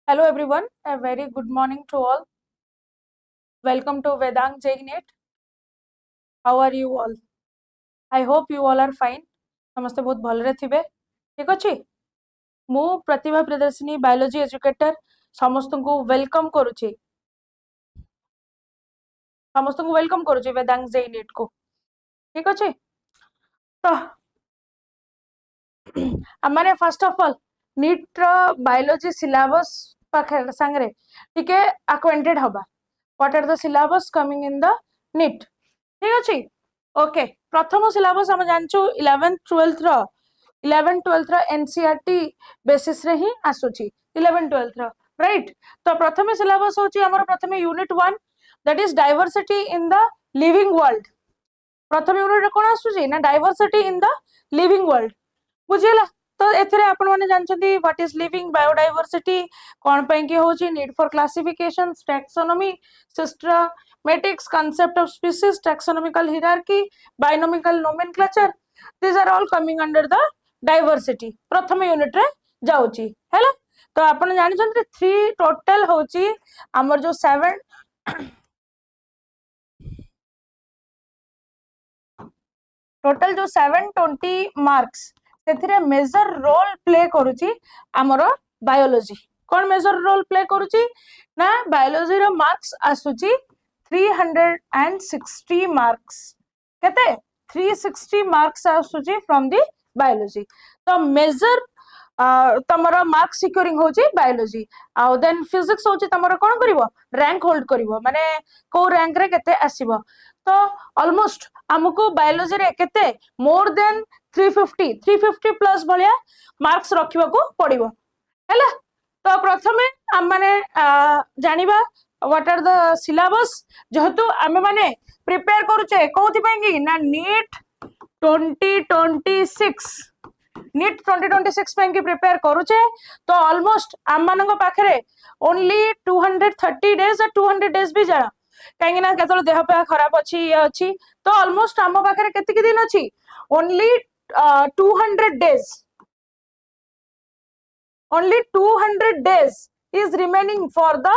Hello everyone, a very good morning to all. Welcome to Vedang Jainet. How are you all? I hope you all are fine. ସମସ୍ତେ ବହୁତ ଭଲରେ ଥିବେ ଠିକ ଅଛି ମୁଁ ପ୍ରତିଭା Priyadarshini biology educator ସମସ୍ତଙ୍କୁ ୱେଲକମ କରୁଛି ବେଦାଙ୍ଗ ଜେଇନେଟ୍ को ଠିକ ଅଛି ତ ଆମମାନେ ଫାର୍ଷ୍ଟ ଅଫ ଅଲ୍ नीट ର ବାୟୋଲୋଜି ସିଲାବସ୍ ପାଖରେ ସାଙ୍ଗରେ ଟିକେ acquainted ହବା what are the syllabus coming in the NEET ठीक ଅଛି ओके प्रथम सिलेबस हम जानछु 11th 12th रो एनसीईआरटी बेसिस रे ही आसुची 11 12th रो राइट तो प्रथम सिलेबस होची हमर प्रथम unit 1 that is diversity in the living world प्रथम यूनिट रे कोन आसुची ना diversity in the living world बुझिला तो एथरे आपण माने जानछंती व्हाट इज लिविंग बायोडाइवर्सिटी कोन पय की होची need for classification taxonomy systematics concept of species taxonomical hierarchy binomial nomenclature these are all coming under the diversity प्रथम यूनिट रे जाउची हैला तो आपण जानि छंती 3 टोटल होची हमर जो 7 टोटल जो 720 मार्क्स सेथिरे मेजर रोल प्ले करूची हमर बायोलॉजी कोन मेजर रोल प्ले करूची ना बायोलॉजी रो मार्क्स आसुची 360 मार्क्स केते 360 मार्क्स आसुची फ्रॉम दी बायोलॉजी तो मेजर तमरो मार्क सिक्योरिंग होची बायोलॉजी आ देन फिजिक्स होची तमरो कोन करिवो रैंक होल्ड करिवो माने को रैंक रे केते आसीबो तो ऑलमोस्ट हमको बायोलॉजी रे केते मोर देन 350 प्लस भलिया मार्क्स रखिबा को पड़िबो हैला तो प्रथमे हम माने जानिबा व्हाट आर द सिलेबस जेहेतु आमे माने प्रिपेयर करूचे कोथि पई ना नीट 2026 नीट 2026 पे की प्रिपेयर करूचे तो ऑलमोस्ट आम मानक पाखरे ओनली 230 डेज और 200 डेज भी जाना कहीं ना केतल देह पे खराब अच्छी ये अच्छी तो ऑलमोस्ट आम पाखरे केतिकी दिन अच्छी only 200 days only 200 days is remaining for the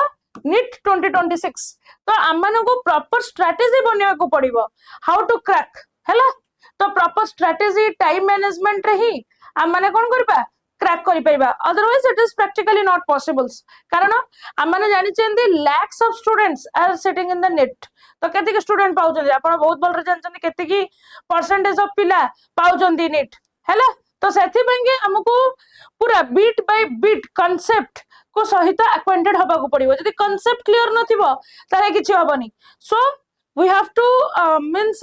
NEET 2026 तो आम मानक प्रॉपर स्ट्रेटजी बनिया को पड़िबो हाउ टू क्रैक हैला तो प्रॉपर स्ट्रेटजी टाइम मैनेजमेंट रे ही हम माने कोन करबा क्रैक करि परबा otherwise it is practically not possibles कारण हम माने जानि चेंदी lakhs of students are sitting in the NEET तो केति के स्टूडेंट पाउ जंदी आपण बहुत बल रे जानचंदी केति की परसेंटेज ऑफ पिला पाउ जंदी नेट हैला तो सेथि बेंगे हमको पूरा बीट बाय बीट कांसेप्ट को सहित एक्वेंटेड होबा को पड़िबो जदी कांसेप्ट क्लियर नथिबो तारे किछि होबनी सो we have to means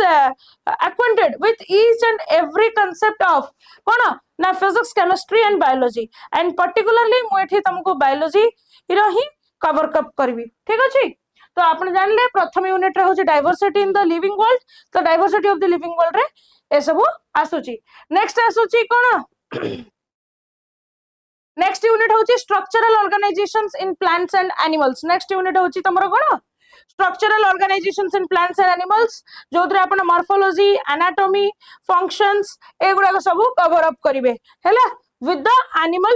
acquainted with each and every concept of कोन ना physics chemistry and biology and particularly मु एठी तुमको biology रो ही कवर कप करबी ठीक अछि तो आपण जानले प्रथम यूनिट रे होची diversity in the living world तो diversity of the living world रे ए सब आसुची नेक्स्ट आसुची कोन नेक्स्ट यूनिट होची structural organisations in plants and animals next unit होची तमरो कोन structural organizations in plants and animals जोद्रे आपण morphology anatomy functions एगुडा सब कवर अप करिवे हैला with the animal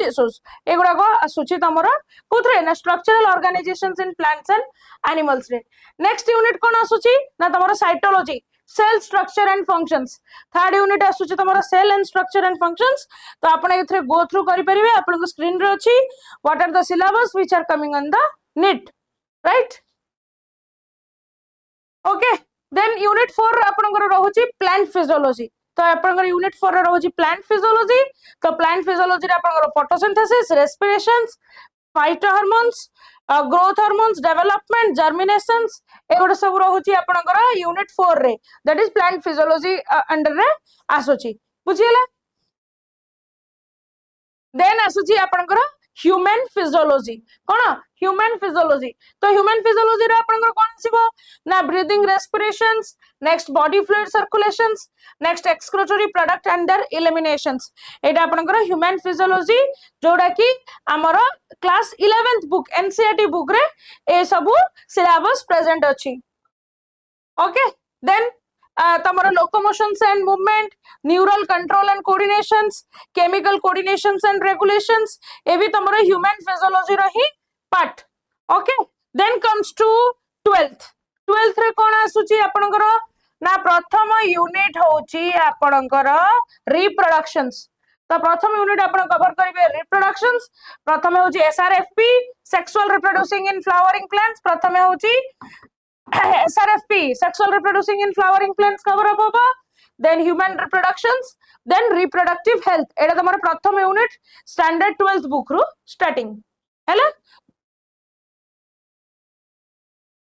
tissues एगुडा को आसुची तमरो कोथरे ना structural organizations in plants and animals रे नेक्स्ट यूनिट कोन आसुची ना तमरो cytology cell structure and functions third unit आसुची तमरो cell and structure and functions तो आपण एथरे गो थ्रू करि परिबे आपण को स्क्रीन रे अछि what are the syllabus which are coming on the NEET right okay then unit 4 आपनकर रहउची प्लांट फिजियोलॉजी तो आपनकर यूनिट 4 रे रहउची प्लांट फिजियोलॉजी तो प्लांट फिजियोलॉजी रे आपनकर photosynthesis respirations phyto hormones growth hormones development germinations एगुड सब रहउची आपनकर यूनिट 4 रे that is plant physiology under रे आसुची बुझियला देन आसुची आपनकर ह्यूमन फिजियोलॉजी कोन ह्यूमन फिजियोलॉजी तो ह्यूमन फिजियोलॉजी रे आपनकर कोन आसीबो ना breathing respirations next body fluid circulations next excretory product and their eliminations एटा आपनकर ह्यूमन फिजियोलॉजी जोडा की हमर class 11th book NCERT book रे ए सब सिलेबस प्रेजेंट अछि ओके देन तमर locomotions and movement, neural control and coordinations, chemical coordinations and regulations, ए भी तमर ह्यूमन फिजियोलॉजी रो ही part. Okay, then comes to 12th रे कोन आसुची आपनकर ना प्रथम यूनिट होची आपनकर रिप्रोडक्शंस। तो प्रथम यूनिट आपण कवर करिवे रिप्रोडक्शंस। प्रथम होची SRFP sexual reproducing in flowering plants. प्रथम होची SRFP sexual reproducing in flowering plants cover up होबा। Then human reproductions, then reproductive health. एटा तमर प्रथम यूनिट स्टैंडर्ड 12th बुक रु स्टार्टिंग हैला।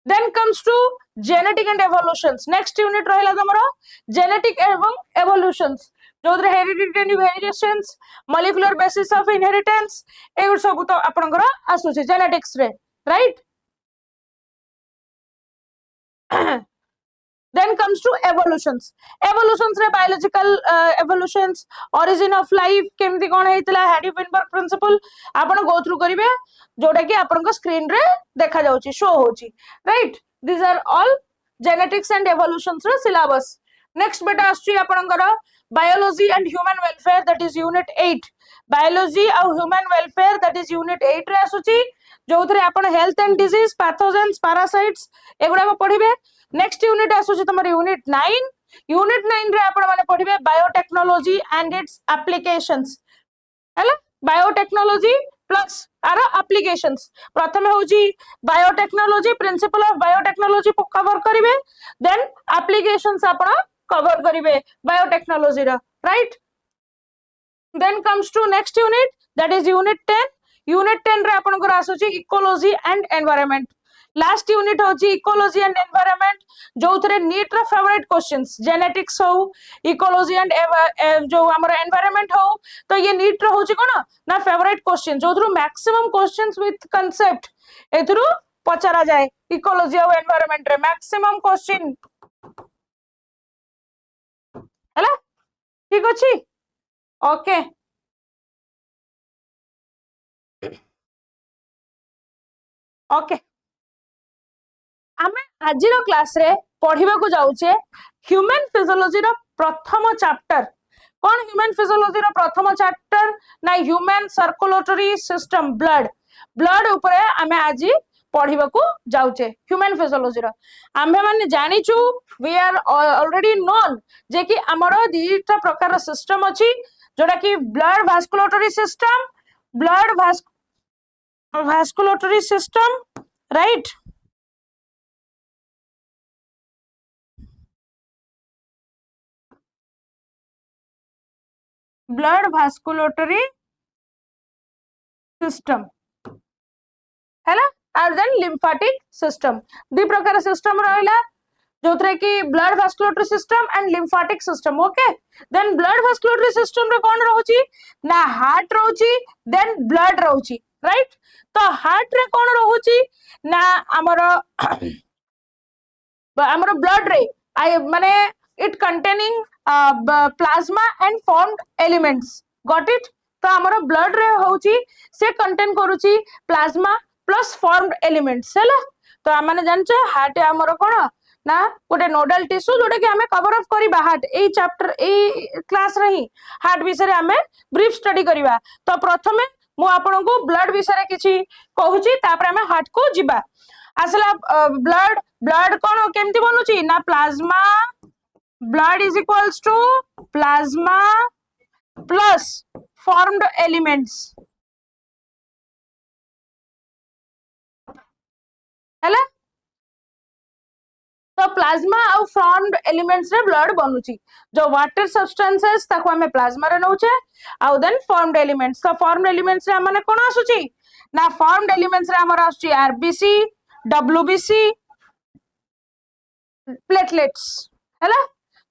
Then comes to genetic and evolutions. Next unit रहिला तमरो genetic एवं evolutions, जोदरे hereditary variations, molecular basis of inheritance, ए सब तो आपनकर आसुची genetics रे, right? Then comes to evolutions. Evolutions रे biological evolutions, origin of life केमती कोन हेतिला, Hardy-Weinberg principle आपण go through करिवे, जोटा कि आपनका स्क्रीन रे देखा जाउची, शो होची, right? These are all genetics and evolutions रे syllabus. Next बेटा आसुची आपनकर biology and human welfare, that is unit 8. Biology और human welfare, that is unit 8 रे आसुची, जोथरे आपण health and disease, pathogens, parasites एगुडा को पढिबे। नेक्स्ट यूनिट आसुची तमर यूनिट 9। यूनिट 9 रे आपण माने पढिबे बायोटेक्नोलॉजी एंड इट्स एप्लीकेशंस हैला। बायोटेक्नोलॉजी प्लस आर एप्लीकेशंस। प्रथम होची biotechnology, principle of biotechnology cover करिवे, देन एप्लीकेशंस आपण कवर करिवे बायोटेक्नोलॉजी रा, right? Then comes to next unit, that is unit 10। Unit 10 रे आपण को आसुची ecology and environment. Last unit होची इकोलॉजी एंड एनवायरनमेंट, जो थरे नीट रा फेवरेट क्वेश्चंस जेनेटिक्स हो, इकोलॉजी एंड जो हमर एनवायरनमेंट हो, तो ये नीट रा होची कोन ना फेवरेट क्वेश्चन, जो through maximum questions with concept एथरु पचरा जाए। इकोलॉजी और एनवायरनमेंट रे मैक्सिमम क्वेश्चन हैला, ठीक अछि? ओके, ओके, आमे आजिरो क्लास रे पढ़िबा को जाउचे ह्यूमन फिजियोलॉजी रो प्रथम चैप्टर। कोन ह्यूमन फिजियोलॉजी रो प्रथम चैप्टर ना ह्यूमन सर्कुलेटरी सिस्टम, ब्लड ऊपर आमे आजि पढ़िबा को जाउचे ह्यूमन फिजियोलॉजी रो। आमे माने जानिचु, वी आर ऑलरेडी नोन जे कि हमरो दीटा प्रकार सिस्टम अछि, जोटा कि blood वास्कुलेटरी system, blood वास्कुलेटरी system, right? Blood वास्कुलेटरी system हैला, और देन लिम्फेटिक सिस्टम। दि प्रकार सिस्टम रहला, जोथरे कि blood वास्कुलेटरी system and lymphatic system. Okay, then blood वास्कुलेटरी system रे कोन रहउची ना हार्ट रहउची, देन ब्लड रहउची, राइट? तो हार्ट रे कोन रहउची ना हमरो ब्लड रे माने it containing plasma and formed elements, got it? तो हमरो ब्लड रे होची से कंटेन करूची प्लाज्मा प्लस फॉर्म्ड एलिमेंट्स हैला। तो हम माने जानछे हार्ट हमरो कोन ना गोटे नोडल टिश्यू, जोटा कि हमें कवर अप करिबा हार्ट ए चैप्टर ए क्लास रे ही हार्ट विषय रे हमें ब्रीफ स्टडी करिबा। तो प्रथमे मु आपन को ब्लड विषय रे किछि कहूची, तापर हमें हार्ट को जिबा। आसला ब्लड कोन केमती बनुची ना plasma, blood is equals to plasma plus formed elements हैला। तो प्लाज्मा और फॉर्म्ड एलिमेंट्स रे ब्लड बनुची। जो वाटर सब्सटेंसेस ताको हमें प्लाज्मा रे नउचे, और देन फॉर्म्ड एलिमेंट्स। तो फॉर्म्ड एलिमेंट्स रे माने कोन आसुची ना फॉर्म्ड एलिमेंट्स रे हमर आसुची आरबीसी, डब्ल्यूबीसी, प्लेटलेट्स हैला।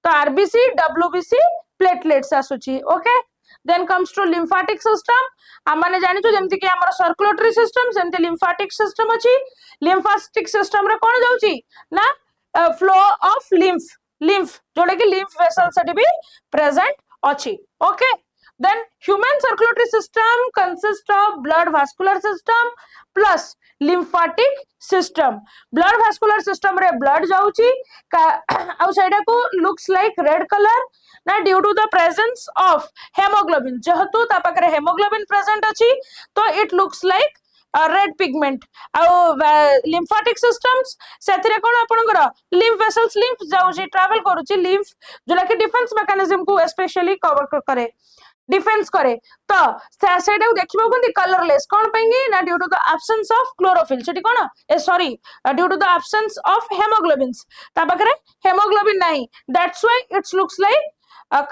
तो आरबीसी, डब्ल्यूबीसी, प्लेटलेट्स आसुची। Okay, then comes to lymphatic system. हम माने जानिचो जेमति कि हमर सर्कुलेटरी सिस्टम सेमति लिम्फेटिक सिस्टम अछि। लिम्फेटिक सिस्टम रे कोन जाउची ना फ्लो ऑफ लिम्फ जोडे कि लिम्फ वेसल सेठी भी प्रेजेंट अछि। Okay, Then human circulatory system consists of blood vascular system plus lymphatic system. Blood vascular system रे blood जाउची आउ सेटा को looks like red color ना due to the presence of hemoglobin. जेहेतु ता पाखरे hemoglobin present अछि तो it looks like red pigment lymphatic systems सेथिरे कोन आपनकर लिम्फ वेसल्स लिम्फ जाउची ट्रैवल करूची लिम्फ जोला कि डिफेंस मैकेनिज्म को स्पेशली कवर करे डिफेंस करे तो सेटा देखिबो कोन कलरलेस कोन पेंगी ना due to the absence of chlorophyll सेठी कोन uh sorry due to the absence of haemoglobins ता पाखरे हेमोग्लोबिन नाही that's why it's looks like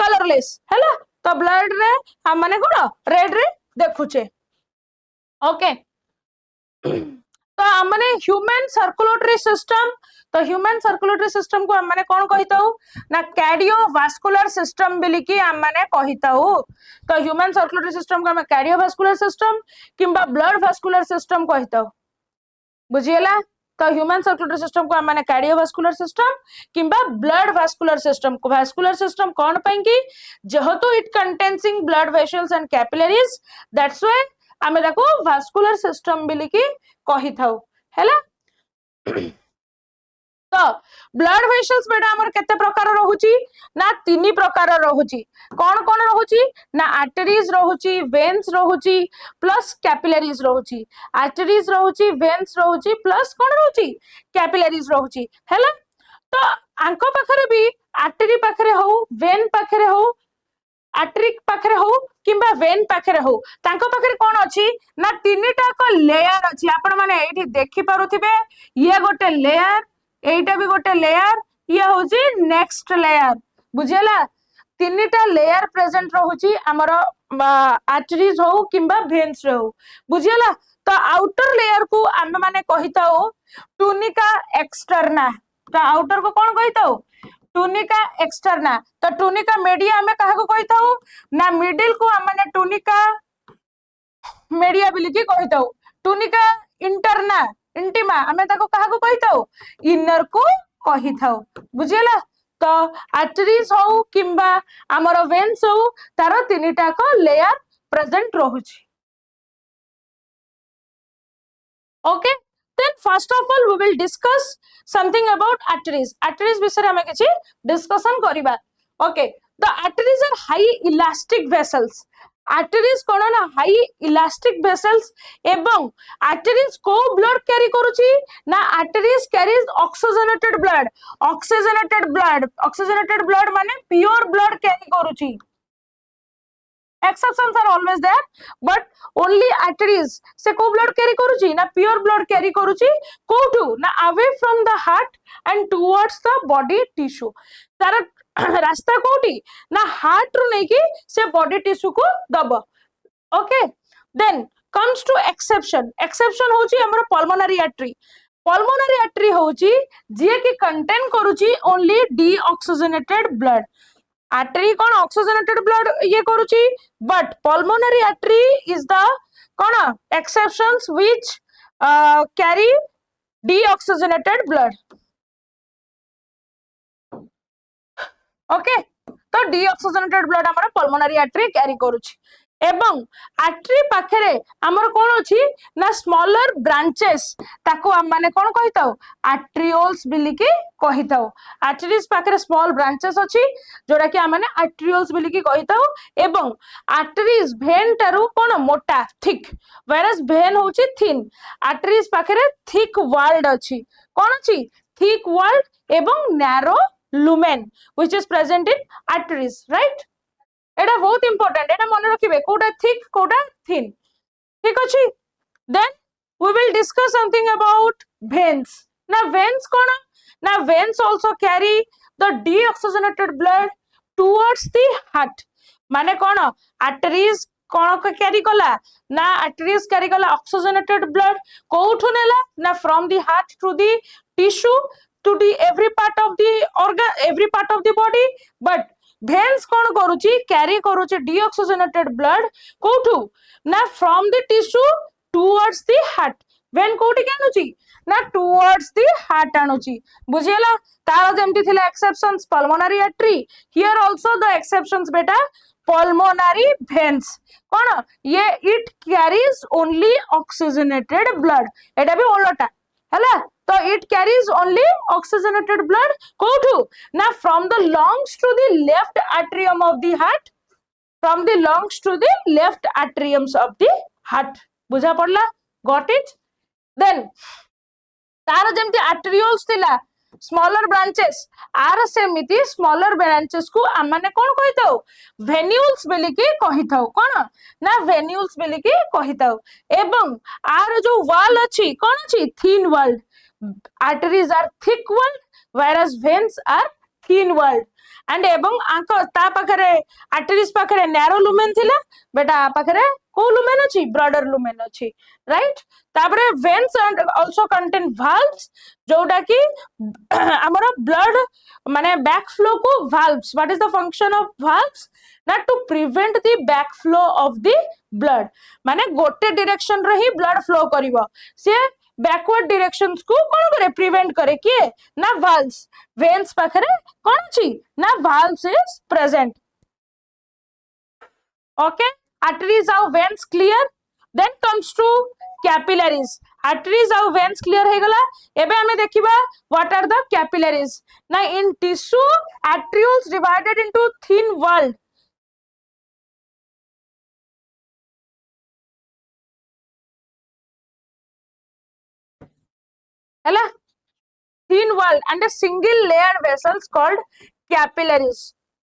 colourless हैला तो ब्लड रे हम माने कोन रेड रे देखुचे ओके तो हमने ह्यूमन सर्कुलेटरी सिस्टम तो ह्यूमन सर्कुलेटरी सिस्टम को हमने कौन कहिताऊ ना कार्डियोवास्कुलर सिस्टम बिलिकी हमने कहिताऊ तो ह्यूमन सर्कुलेटरी सिस्टम को हम कार्डियोवास्कुलर सिस्टम किंबा ब्लड वास्कुलर सिस्टम कहिताऊ बुझियला तो ह्यूमन सर्कुलेटरी सिस्टम को हमने कार्डियोवास्कुलर सिस्टम किंबा ब्लड वास्कुलर सिस्टम कौन पाएंगी जेहेतु it containing blood vessels and capillaries that's why आमे ताको वास्कुलर सिस्टम बिलिकी कहि थाउ हैला तो ब्लड वेसल्स बेटा हमर केते प्रकार रहूची ना तीन प्रकार रहूची कोन कोन रहूची ना आर्टरीज रहूची वेन्स रहूची प्लस कैपिलरीज रहूची आर्टरीज रहूची वेन्स रहूची प्लस कोन रहूची कैपिलरीज रहूची हैला तो आंको पाखरे भी आर्टरी पाखरे हो वेन पाखरे हो आर्टरिक पाखरे हो किंबा वेन पाखरे हो तांको पाखरे कोन अछि ना तीनटा को लेयर अछि आपण माने एठी देखि पारुथिबे ये गोटे लेयर एटा भी गोटे लेयर ये होची नेक्स्ट लेयर बुझियला तीनटा लेयर प्रेजेंट रहउची हमर आर्टरीज हो किंबा वेन्स रे हो बुझियला तो आउटर लेयर को हम माने कहिताओ टूनिका एक्सटर्ना तो आउटर को कोन कहिताओ टूनिका एक्सटर्ना तो टूनिका मीडिया हमें कहा को कहिता हूं ना मिडिल को हमने टूनिका मीडिया बिलिकी कहिता हूं टूनिका इंटरना इंटिमा हमें ताको कहा को कहिता हूं इनर को कहिता हूं बुझियला तो आर्टरीज हो किंबा हमर वेन्स हो तारो तीनटा को लेयर प्रेजेंट रहउची okay then first of all we will discuss something about arteries विषय हमें किछि डिस्कशन करिबा okay the arteries are high elastic vessels arteries कोन ना हाई इलास्टिक वेसल्स एवं arteries को ब्लड कैरी करूची ना arteries carries oxygenated blood माने प्योर ब्लड कैरी करूची exceptions are always there but only arteries से को ब्लड कैरी करूची ना प्योर ब्लड कैरी करूची कोठू ना away from the heart and towards the body tissue तार रास्ता कोठी ना हार्ट रु नै कि से बॉडी टिश्यू को दब okay then comes to exception होची हमर pulmonary artery होची जे कि कंटेन करूची only deoxygenated blood artery कौन oxygenated blood ये करूची but pulmonary artery is the कौन exceptions which carry deoxygenated blood okay तो deoxygenated blood हमारा pulmonary artery carry करूची एवं आर्टरी पाखरे हमर कोन अछि ना स्मॉलर ब्रांचेस ताको हम माने कोन कहिताओ आर्ट्रियोल्स बिलिकी कहिताओ आर्टरीज पाखरे स्मॉल ब्रांचेस अछि जोडा कि हम माने आर्ट्रियोल्स बिलिकी कहिताओ एवं आर्टरीज भेन तारु कोन मोटा थिक व्हेयरएस भेन होछि थिन आर्टरीज पाखरे थिक वॉल्ड अछि कोन अछि थिक वॉल्ड एवं narrow lumen which is present in arteries right एटा बहुत इंपोर्टेंट एटा मन रखिबे कोटा थिक कोटा थिन ठीक अछि then we will discuss something about veins ना वेन्स कोन ना veins also carry the deoxygenated blood towards the heart माने कोन आर्टरीज कोन को कैरी कला ना आर्टरीज कैरी कला ऑक्सीजनेटेड ब्लड कोठु नेला ना from the heart to the tissue to the every part of the organ every part of the body but veins कौन करूची कैरी करूची डीऑक्सीजनेटेड ब्लड कोठू ना from the tissue towards the heart vein कोठी आनुची ना टुवर्ड्स द हार्ट आनुची बुझियला तार जेमति थिला exceptions pulmonary artery here also the exceptions बेटा pulmonary veins कौन ये it carries only oxygenated blood एटा भी ओलटा हैला तो it carries only oxygenated blood कोठू ना from the lungs to the left atrium of the heart from the lungs to the left atriums of the heart बुझा पड़ला got it then तार जेमती arterioles थिला smaller branches आर सेमिति smaller branches को आम माने कोन कहिताउ वेन्यूल्स बेली की कहिताउ कोन ना वेन्यूल्स बेली की कहिताउ एवं आर जो वॉल अछि कोन अछि thin walled arteries are thick walled whereas veins are thin walled and एवं आंको ता पाखरे आर्टरीज पाखरे नैरो लुमेन थिला बेटा पाखरे को लुमेन अछि ब्रॉडर लुमेन अछि राइट तापरे veins and also contain valves जोटा कि हमर ब्लड माने बैक फ्लो को valves what is the function of valves ना to prevent the back flow of the blood माने गोटे डायरेक्शन रे ही ब्लड फ्लो करिवो से बैकवर्ड डायरेक्शंस को कोन करे प्रिवेंट करे किए ना वाल्व्स वेन्स पाखरे कोन अछि ना valves is present okay arteries और veins clear then comes to capillaries arteries और veins clear हे गला एबे हमें देखिबा what are the capillaries ना in tissue arterioles divided into thin walled हैला thin walled and a single layer vessels called capillaries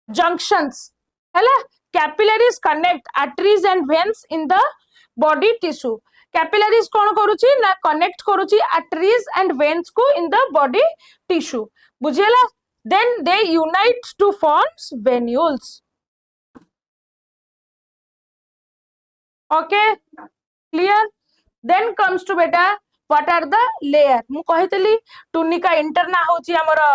junctions हैला capillaries connect arteries and veins in the body tissue capillaries कौन करूची ना connect करूची arteries and veins को in the body tissue बुझियला then they unite to forms venules okay clear then comes to beta what are the layer मु कहितली tunica interna होची हमर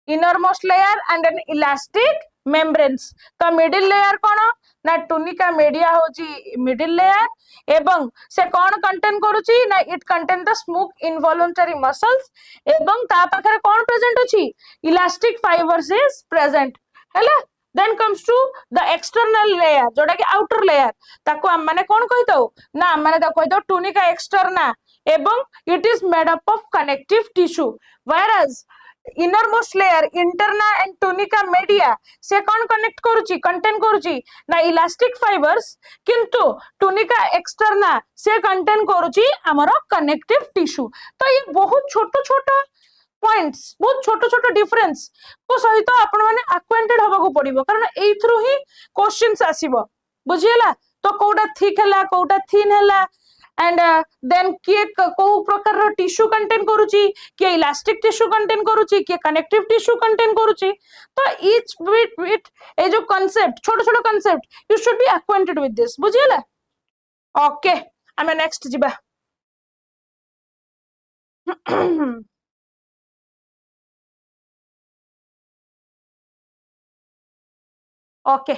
innermost layer and an elastic membranes तो middle layer कौन ना tunica media होची middle layer एवं से कौन कंटेन करूची ना it contain the smooth involuntary muscles एवं ता पाखरे कौन प्रेजेंट अछि इलास्टिक फाइबर्स इज प्रेजेंट हैला then comes to the external layer जोटा कि आउटर लेयर ताको हम माने कौन कहितो ना हम माने ताको कहितो टुनिका एक्सटर्ना एवं it is made up of connective tissue whereas innermost layer interna and tunica media से कौन कनेक्ट करूची कंटेन करूची ना इलास्टिक फाइबर्स किंतु टुनिका एक्सटर्ना से कंटेन करूची हमरो कनेक्टिव टिश्यू तो ये बहुत छोटो छोटो पॉइंट्स बहुत छोटो छोटो डिफरेंस को सहित आपण माने अक्वेंटेड होबा को पड़िबो कारण एई थ्रू ही क्वेश्चंस आसीबो बुझियला तो कोडा थिक हला कोडा थिन हला एंड देन के को प्रकार रो टिश्यू कंटेन करूची के इलास्टिक टिश्यू कंटेन करूची के कनेक्टिव टिश्यू कंटेन करूची तो ईच बिट विथ ए जो कांसेप्ट छोटो छोटो concept you should be acquainted with this बुझियला ओके आमे नेक्स्ट जिबा ओके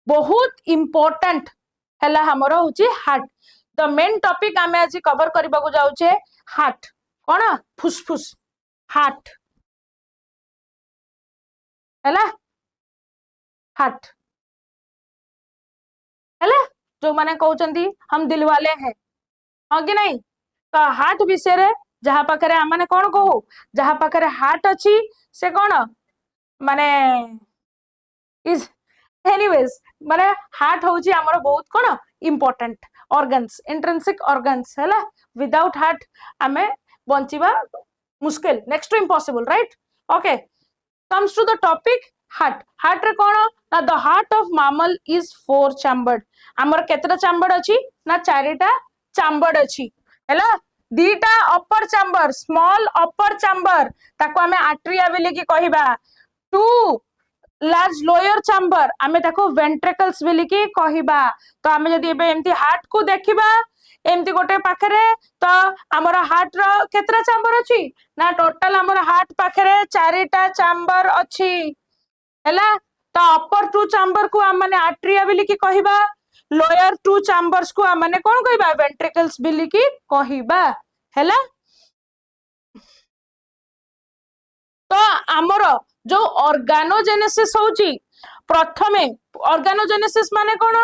बहुत इंपोर्टेंट हैला हमरो होची हार्ट द मेन टॉपिक आमे आज कवर करबा को जाउछे हार्ट कोन फुसफुस हार्ट हैला हार्ट हैला जो माने कहउचंदी हम दिल वाले हैं हां कि नहीं तो हार्ट विषय रे जहा पाखरे हम माने कोन कहू जहा पाखरे हार्ट अछि से कोन माने इज एनीवेज माने हार्ट होची हमर बहुत कोन इंपोर्टेंट ऑर्गन्स इंट्रिंसिक ऑर्गन्स हैला विदाउट हार्ट हमें बंचिबा मुश्किल next to impossible right okay comes to the topic heart heart रे कोन ना the heart of mammal is 4 chambered हमर केतरा चैम्बर्ड अछि ना चारिटा चैम्बर्ड अछि हैला दीटा upper chamber small upper chamber ताको हमें आर्टरिया बोली की कहिबा 2 लार्ज लोअर चैम्बर आमे ताको वेंट्रिकल्स बोली की कहिबा तो आमे जदी एबे एमती हार्ट को देखिबा एमती गोटे पाखरे तो हमर हार्ट रो केतरा चैम्बर अछि ना टोटल हमर हार्ट पाखरे चारिटा चैम्बर अछि हैला तो अपर 2 चैम्बर को हम माने आर्टरिया बोली की कहिबा लोअर 2 चैम्बर्स को हम माने कोन कहिबा वेंट्रिकल्स बोली की कहिबा हैला तो हमर जो ऑर्गेनोजेनेसिस होची प्रथमे ऑर्गेनोजेनेसिस माने कोन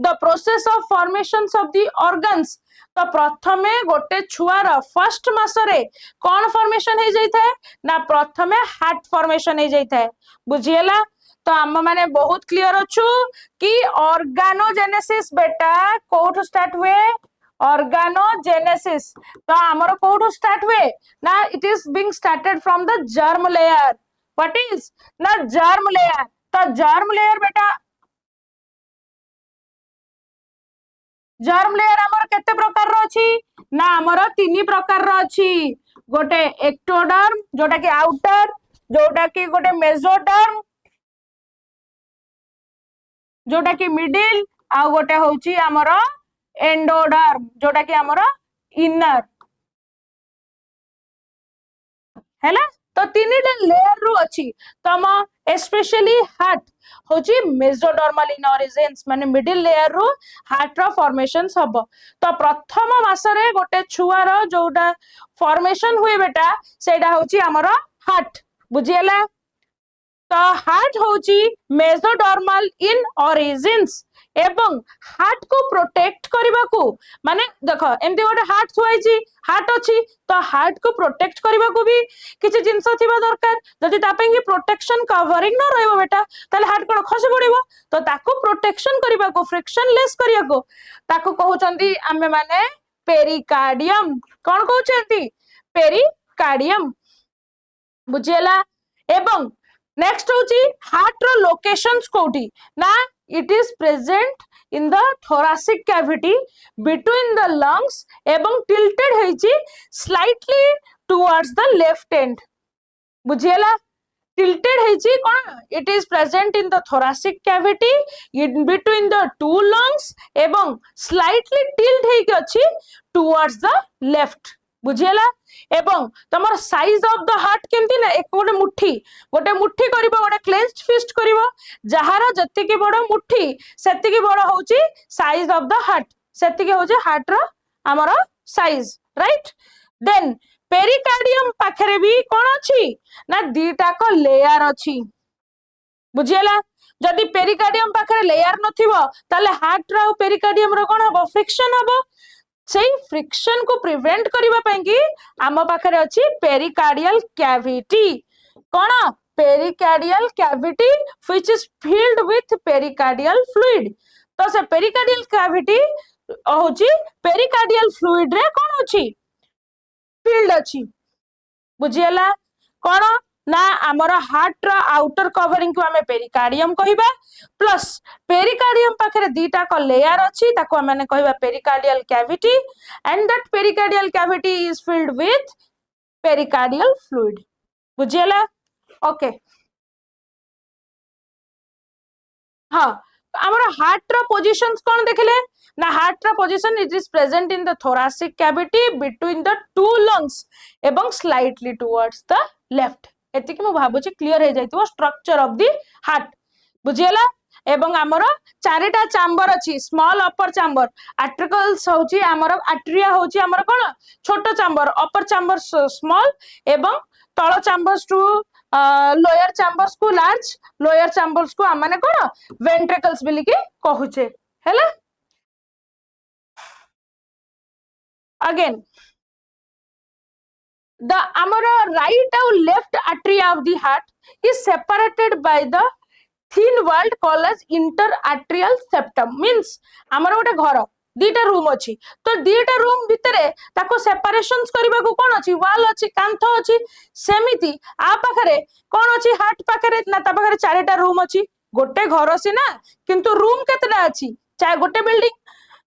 the process of formation of the organs तो प्रथमे गोटे छुआर फर्स्ट मासरे कौन फॉर्मेशन हो जाइए ना प्रथमे हार्ट फॉर्मेशन हो जाइए बुझीला तो आम माने बहुत क्लियर अच्छु कि ऑर्गेनोजेनेसिस बेटा कोठु स्टार्ट हुए ऑर्गेनोजेनेसिस तो आमर कोठु स्टार्ट हुए ना it is being started from the germ layer what is ना जर्म लेयर तो जर्म लेयर बेटा जर्म लेयर आमर केते प्रकार रो अछि ना आमर तीन प्रकार रो अछि गोटे एक्टोडर्म जोटा कि आउटर जोटा कि गोटे मेसोडर्म जोटा कि मिडिल आ गोटे होची आमर एंडोडर्म जोटा कि आमर इनर हैला तो तीनटा लेयर रु अछि तम स्पेशली हार्ट होची मेसोडर्मल इन ओरिजिन्स माने मिडिल लेयर रु हार्ट रो फॉर्मेशंस हबो तो प्रथम मासरे गोटे छुआर जोटा फॉर्मेशन हुए बेटा सेटा होची हमर हार्ट बुझियला तो हार्ट होची मेसोडर्मल इन ओरिजिन्स एवं हार्ट को प्रोटेक्ट करबा को माने देखो एमती गोटे हार्ट थुआइची हार्ट अछि तो हार्ट को प्रोटेक्ट करबा को भी किछि जिंस थिबा दरकार जदि तापे कि प्रोटेक्शन कवरिंग न रहबो बेटा ताले हार्ट कोन खसि पड़िबो तो ताको प्रोटेक्शन करबा को फ्रिक्शन लेस करिया को ताको कहउचंदी आमे माने पेरिकार्डियम कोन कहउचंती पेरिकार्डियम बुझियला एवं नेक्स्ट होची हार्ट रो लोकेशंस कोठी ना it is present in the thoracic cavity between the lungs एवं tilted ହେଇची slightly towards the left end बुझियला tilted ହେଇची cone it is present in the thoracic cavity in between the two lungs एवं slightly tilt ହେଇକି अछि towards the left बुझियला एवं तमर size of the heart केमती ना एक गोटे मुट्ठी करिवो गोटे क्लेंच्ड फिस्ट करिवो जहार जति के बड़ मुट्ठी सेति के बड़ होची साइज ऑफ द हार्ट सेति के होची हार्ट रो हमर साइज राइट देन पेरिकार्डियम पाखरे भी कोन अछि ना दीटा को लेयर अछि बुझियला जदि पेरिकार्डियम पाखरे लेयर नथिबो ताले हार्ट रो पेरिकार्डियम रो कोन हबो फ्रिक्शन हबो सेही फ्रिक्शन को प्रिवेंट करिबा पई कि आम पाखरे अछि pericardial cavity cone pericardial cavity which is filled with pericardial fluid तो से पेरिकार्डियल कैविटी होची पेरिकार्डियल फ्लूइड रे कोन अछि फिल्ड अछि बुझियला कोन ना आमर हार्ट रो आउटर कवरिंग को हमें पेरिकार्डियम कहिबा प्लस पेरिकार्डियम पाखरे दीटा को लेयर अछि ताको हमें कहिबा pericardial cavity and that pericardial cavity is filled with pericardial fluid बुझियला ओके हां आमर हार्ट रो पोजीशंस कोन देखले ना हार्ट रो position it is present in the thoracic cavity between the two lungs एवं slightly towards the left एतिक मु भाबुची क्लियर हे जाइतो स्ट्रक्चर ऑफ द हार्ट बुझियला एवं आमर चारिटा चैम्बर अछि स्मॉल अपर चैम्बर आर्टिकल्स होची आमर आट्रिया होची आमर कोन छोटो चैम्बर अपर चैम्बर स्मॉल एवं तळ चैम्बर्स टू लोअर चैम्बर्स को लार्ज लोअर चैम्बर्स को माने कोन वेंट्रिकल्स बिली के कहूचे हैला again the our right or left atria of the heart is separated by the thin walled called as interatrial septum means amar gote ghar दीटा room अछि तो दीटा room भितरे ताको सेपरेशंस करबा को कोन अछि वॉल अछि कांथ अछि सेमिति आ पाखरे कोन अछि हार्ट पाखरे ना ता पाखरे चारिटा रूम अछि गोटे घर अछि ना किंतु रूम केतरा अछि चाहे गोटे बिल्डिंग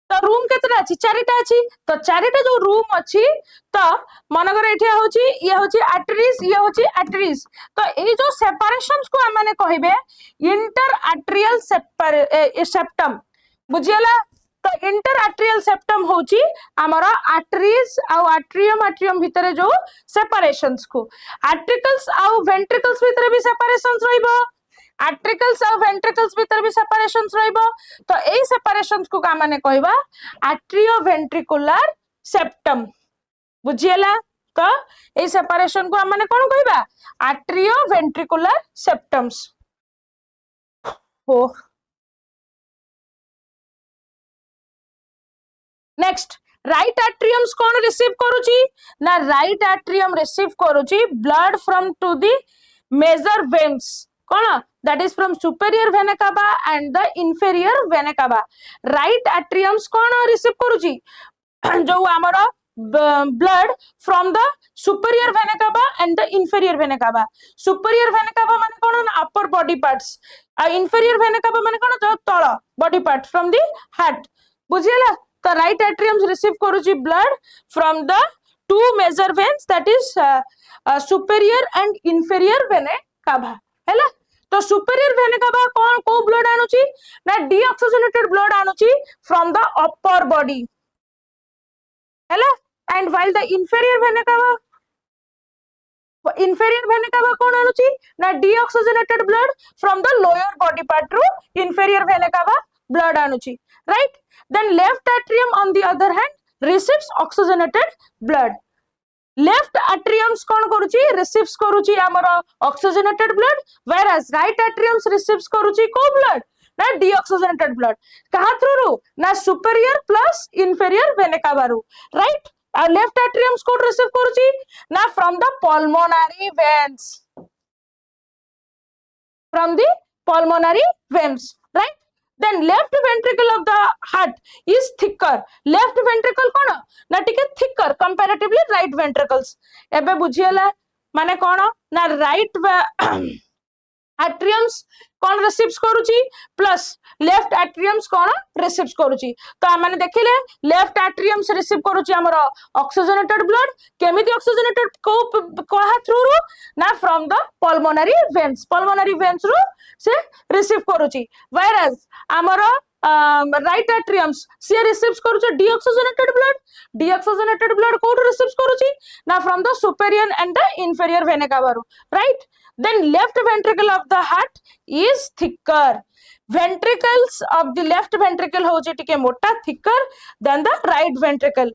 तो रूम केतरा अछि चारिटा अछि तो चारिटा जो रूम अछि तो मनगर एठी होछि ये होछि आर्टरीज ये होछि आर्टरीज तो ए जो सेपरेशंस को हम माने कहिबे इंटर आर्टरियल सेप्टम बुझियला तो इंटर आर्टरियल सेप्टम होछि हमर आर्टरीज आ आर्ट्रियम भितरे जो सेपरेशंस को आर्टिकल्स आ वेंट्रिकल्स भितरे भी सेपरेशंस रहइबो आर्ट्रिकल्स और वेंट्रिकल्स भीतर भी सेपरेशंस रहइबो तो एई सेपरेशंस को का माने कहबा आर्ट्रियो वेंट्रिकुलर सेप्टम बुझियला तो एई सेपरेशन को हम माने कोन कहबा आर्ट्रियो वेंट्रिकुलर सेप्टम्स हो नेक्स्ट राइट एट्रियम्स कौन रिसीव करूची ना राइट एट्रियम रिसीव करूची blood from two the major veins कौन that is from superior vena cava and the inferior vena cava right atriums कौन रिसीव करूची जो आमर blood from the superior vena cava and the inferior vena cava superior vena cava माने कोन upper body parts inferior vena cava माने कोन जो तळ body part from the heart बुझियला तो right atrium receive करूची blood from the two major veins that is superior and inferior vena cava हैला तो superior vena cava कोन को blood आनुची ना deoxygenated blood आनुची from the upper body हैला and while the inferior vena cava कौन आनुची ना deoxygenated blood from the lower body part ru inferior vena cava blood आनुची right then left atrium on the other hand receives oxygenated blood left atriums कौन करूची receives करूची हमर oxygenated blood whereas right atriums receives करूची को blood ना deoxygenated blood कहा through रू ना superior plus inferior vena cava रू right left atrium को रिसीव करूची ना from the pulmonary veins right then left ventricle of the heart is thicker left ventricle कोन ना टिके thicker comparatively right ventricles एबे बुझियला माने कोन ना right atriums कौन रिसीव्स करूची प्लस लेफ्ट एट्रियम्स कौन रिसीव्स करूची तो आमाने देखिले लेफ्ट एट्रियम्स रिसीव करूची हमर ऑक्सीजनेटेड ब्लड केमिति ऑक्सीजनेटेड को कहा थ्रू रू ना फ्रॉम द पल्मोनरी वेन्स रू से रिसीव करूची व्हेयरएज हमर राइट एट्रियम्स से रिसीव्स करूची डीऑक्सीजनेटेड ब्लड को रिसीव्स करूची ना from the superior end the inferior vena कावा रू right then left ventricle of the heart is thicker ventricles of the left ventricle होचे टिके मोटा thicker than the right ventricle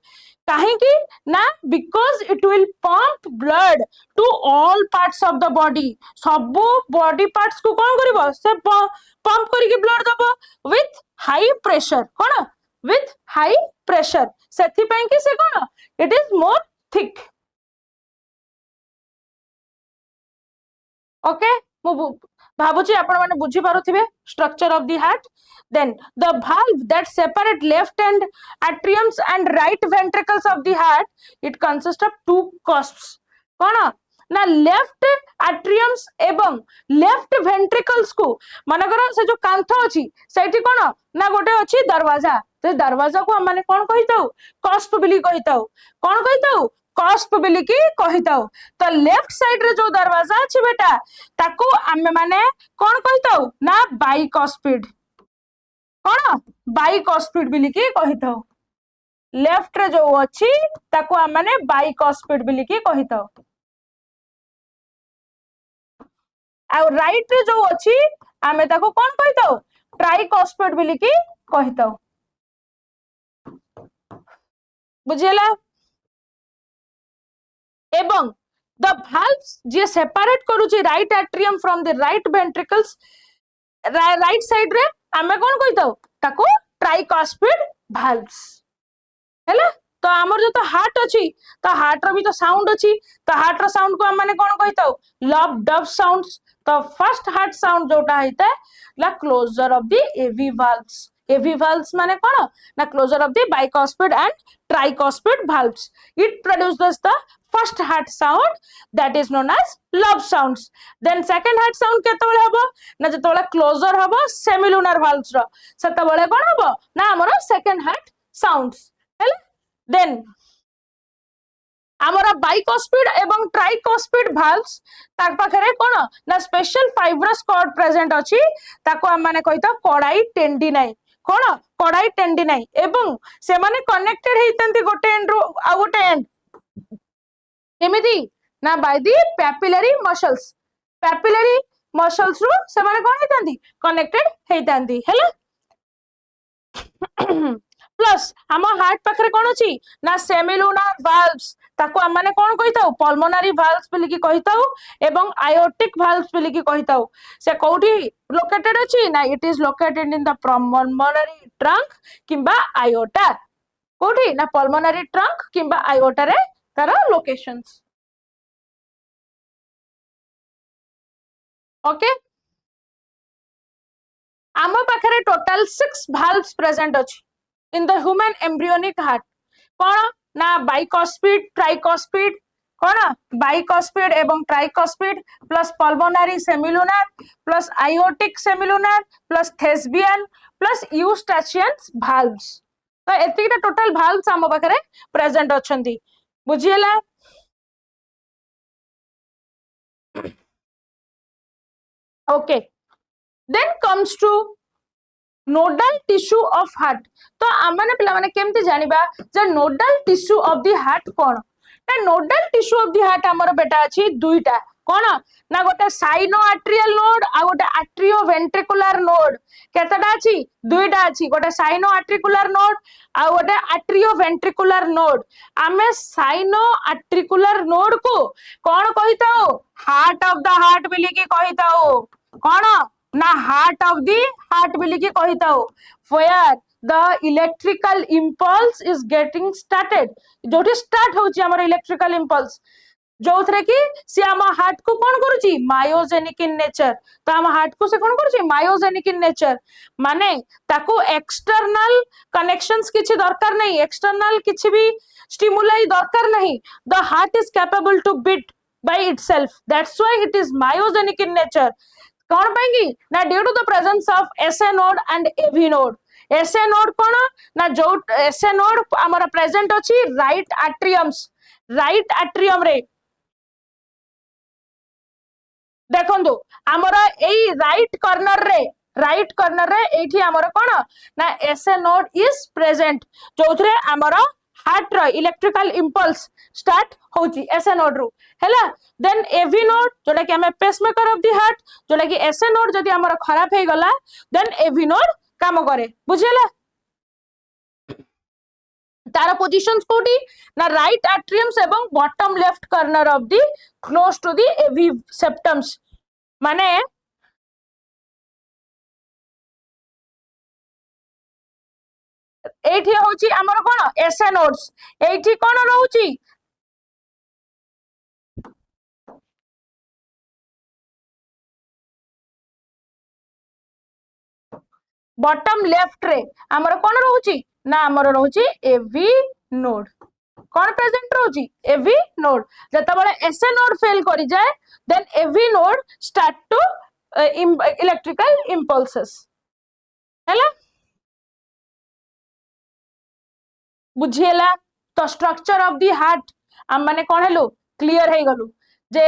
काहे की ना because it will pump blood to all parts of the body सब body parts को कौन करिवो से पंप करी के ब्लड दबो with high pressure cone with high pressure सेथि पई कि से कोन it is more thick okay भाबुची आपण माने बुझी पारुथिबे structure of the heart then the valve that separate left and atriums and right ventricles of the heart it consists of two cusps कोन ना लेफ्ट एट्रियम्स एवं लेफ्ट वेंट्रिकल्स को मानकर से जो कांथ अछि सेठी कोन ना गोटे अछि दरवाजा तो दरवाजा को हम माने कोन कहिताउ कस्प बिली कहिताउ कोन कहिताउ कस्प बिली की कहिताउ तो लेफ्ट साइड रे जो दरवाजा अछि बेटा ताको आमे माने कोन कहिताउ ना बाइकस्पिड कोन बाइकस्पिड बिली की कहिताउ लेफ्ट रे जो अछि ताको हम माने बाइकस्पिड बिली की कहिताउ आ राइट रे जो अछि आमे ताको कोन कहिताउ ट्राइकस्पिड बिली की कहिताउ बुझियला एवं the valves जे सेपरेट करूची right atrium from the right ventricles right side रे आमे कोन कहिताउ ताको ट्राइकस्पिड valves हैला तो हमर जो तो हार्ट अछि तो हार्ट रो भी तो साउंड अछि तो हार्ट रो साउंड को हम माने कोन कहिताउ लब डब साउंड्स तो फर्स्ट हार्ट साउंड जोटा हैता ला closure of the AV valves माने कोन ना closure of the bicuspid and tricuspid valves it produces the first heart sound that is known as love sounds then second heart sound केतबेले हबो ना जतबेले closure हबो semilunar valves रो सेतबेले कोन हबो ना हमर second heart sounds हैला then हमर bicuspid एवं tricuspid valves ताक पाखरे कोन ना स्पेशल फाइब्रस कॉर्ड प्रेजेंट अछि ताको हम माने कहिता कडाई टेंडिनाई कोन कडाई टेंडिनाई एवं से माने कनेक्टेड हेतंती गोटे एंड रो आ गोटे एंड केमिति ना बाय दी पैपिलरी मसल्स रो से माने कोन हेतंती कनेक्टेड हेतंती हैला प्लस आम हार्ट पाखे कौन अच्छी ना सेमिलुनार वाल्व्स ताको हम माने कौन कही था पल्मोनारी वाल्व्स बोली की कही था एवं आयोटिक वाल्व्स बोली की कही था से कोठी लोकेटेड अछि ना it is located in the pulmonary trunk किंबा आयोटा कोठी ना पल्मोनारी ट्रंक किंबा आयोटा रे तार लोकेशंस ओके आम पाखे टोटल 6 valves प्रेजेंट अछि in the human embryonic heart कौन ना बाइकॉस्पिड ट्राइकॉस्पिड कौन बाइकॉस्पिड एवं tricuspid plus pulmonary semilunar plus aortic semilunar plus thebesian plus eustachian valves तो एतिकटा टोटल भाल्व्स आम पाखे प्रेजेंट अछंती बुझिएला okay then comes to nodal tissue of heart तो आमने पिला माने केमती जानिबा जे nodal tissue of the heart कोन ना nodal tissue of the heart हमर बेटा अछि दुईटा कोन ना गोटे साइनो आर्टेरियल नोड आ गोटे आर्टेरियो वेंट्रिकुलर नोड केतटा अछि दुईटा अछि गोटे साइनो आर्टिकुलर नोड आ गोटे आर्टेरियो वेंट्रिकुलर नोड आमे साइनो आर्टिकुलर नोड को कोन कहिताओ हार्ट ऑफ द हार्ट बिली की कहिताओ कोन ना हार्ट ऑफ दी हार्ट बोली की कहिता where the electrical impulse is getting started जोठी स्टार्ट होची हमर इलेक्ट्रिकल इंपल्स जो थरे की से हम हार्ट को कोन करूची मायोजेनिक इन नेचर तो हम हार्ट को से कोन करूची मायोजेनिक इन नेचर माने ताको एक्सटर्नल कनेक्शंस किछि दरकार नहीं एक्सटर्नल किछि भी स्टिमुलाई दरकार नहीं the heart is capable to beat by itself that's why it is myogenic in nature कौन पाएंगी ना due to the presence of SA node and AV node SA node कौन ना जो एसए नोड हमर प्रेजेंट अछि राइट एट्रियम रे देखंतु हमर एई राइट कॉर्नर रे एठी हमर कोन ना एसए नोड इज प्रेजेंट जोथरे हमर हार्ट रो इलेक्ट्रिकल इंपल्स स्टार्ट होची एसए नोड रो हैला देन एवी नोड जोटा कि हमें पेसमेकर ऑफ द हार्ट जोटा कि एसए नोड जदी हमर खराब हे गला देन एवी नोड काम करे बुझियला तार पोजीशंस कोडी ना राइट एट्रियम्स एवं bottom left corner of the close to the AV septums माने एठी होची हमर कोन एसए नोड्स एठी कोन रहउची बॉटम लेफ्ट रे हमर कोन रहउची ना हमर रहउची एवी नोड कौन प्रेजेंट रहउची एवी नोड जतबेले एसए नोड फेल करि जाय then AV node start to electrical impulses हैला बुझिएला तो स्ट्रक्चर ऑफ द हार्ट हम माने कोन हेलु क्लियर हे गलु जे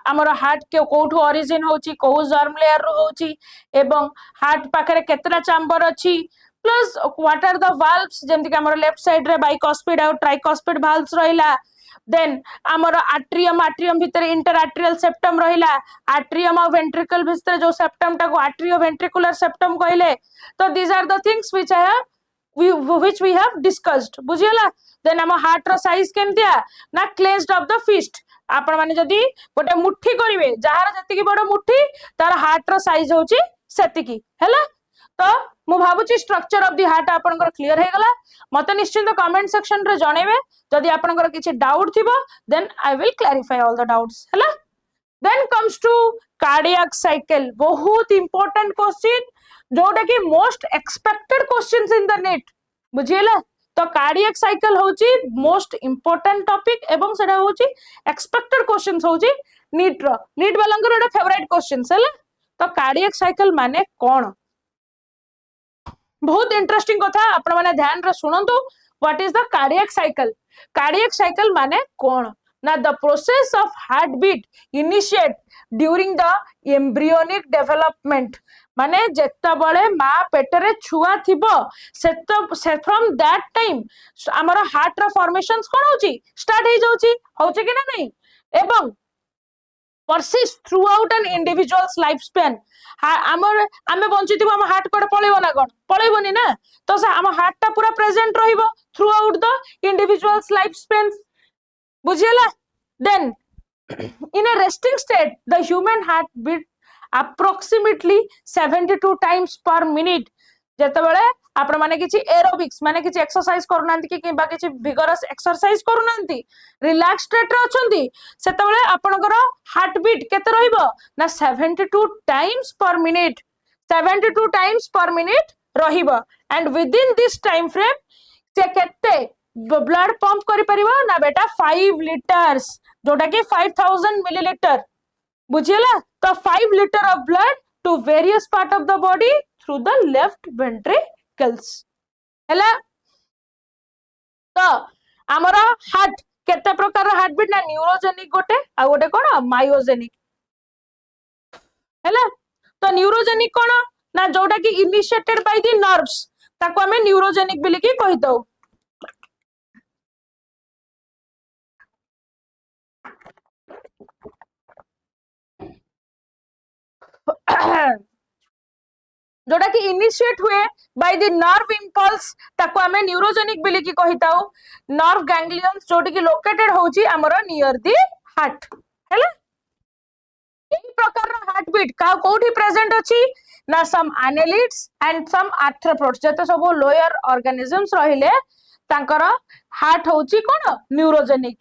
हमर हार्ट के कोठो ओरिजिन होची को जर्म लेयर रो होची एवं हार्ट पाखरे केतरा चैम्बर अछि plus what are the valves जेमति कि हमर लेफ्ट साइड रे बाइकॉस्पिड और ट्राइकॉस्पिड वाल्व्स रहिला देन हमर आट्रियम भीतर इंटर आर्टेरियल सेप्टम रहिला आट्रियम और वेंट्रिकल भीतर जो सेप्टम टा को आट्रियो वेंट्रिकुलर सेप्टम कहले तो these are the things which I have which we have discussed बुझियला देन हम हार्ट रो साइज केमतिया ना क्लेंज्ड ऑफ द फिस्ट आपण माने जदी गोटे मुट्ठी करिवे जहार जति की बड़ मुट्ठी तार हार्ट रो साइज होची सेति की हैला तो मु भाबुची स्ट्रक्चर ऑफ द हार्ट आपनकर क्लियर हे गला मते निश्चित कमेंट सेक्शन रे जणेबे जदी आपनकर किछि डाउट थिबो then I will clarify all the doubts हैला then comes to cardiac cycle बहुत इंपोर्टेंट क्वेश्चन जोटा कि most expected questions in the NET बुझियला तो कार्डियक साइकिल होची मोस्ट इंपोर्टेंट टॉपिक एवं सेटा होची एक्सपेक्टेड क्वेश्चंस होची नीट वालांकर एटा फेवरेट क्वेश्चंस हैला तो कार्डियक साइकिल माने कोन बहुत इंटरेस्टिंग कथा आपण माने ध्यान रे सुनंतु what is the cardiac cycle माने कोन ना the process of heart beat initiate during the embryonic development माने जेता बळे मा पेटरे छुआ थिबो से फ्रॉम दैट टाइम हमर हार्ट रा फॉर्मेशंस कोन होची स्टार्ट हे जाउची होची कि ना नहीं एवं persist throughout an individual's lifespan. आमर आमे बंचिथिबो हम हार्ट कोड पळेबो ना कोन पळेबोनी ना तो से हम हार्ट ता पूरा प्रेजेंट रहिबो throughout the individual's lifespan बुझियला. Then in a resting state the human heart beat approximately 72 times per minute. जेतेबेले आपण माने किछि एरोबिक्स माने किछि एक्सरसाइज करूनांती कि किबा किछि विगरस एक्सरसाइज करूनांती रिलैक्स स्टेट रे अछंती सेतेबेले आपनकर हार्ट बीट केते रहइबो ना 72 times per minute 72 times per minute रहिबो. And within this time frame से केते ब्लड पंप करि परिबो ना बेटा 5 लीटर्स जोटा कि 5000 मिलीलीटर बुझियला. तो 5 litre of blood to various part of the body through the left ventricles हैला. तो हमर हार्ट केते प्रकार हार्ट बीट ना न्यूरोजेनिक गोटे आ गोटे कोन मायोजेनिक हैला. तो न्यूरोजेनिक कोन ना जोटा कि इनिशिएटेड बाय द नर्व्स ताको हमें न्यूरोजेनिक बिली की कहि दो. जोटा कि इनिशिएट हुए बाय द नर्व इंपल्स ताको हमें न्यूरोजेनिक बिली की कहिताऊ. नर्व गैंग्लियंस जोटी कि लोकेटेड होची हमर नियर द हार्ट हैला. एही प्रकार रो हार्ट बीट का कोठी प्रेजेंट अछि ना सम एनालिड्स एंड सम आर्थ्रोपोड्स जते सब लोअर ऑर्गेनिजम्स रहिले तांकर हार्ट होची कोन न्यूरोजेनिक.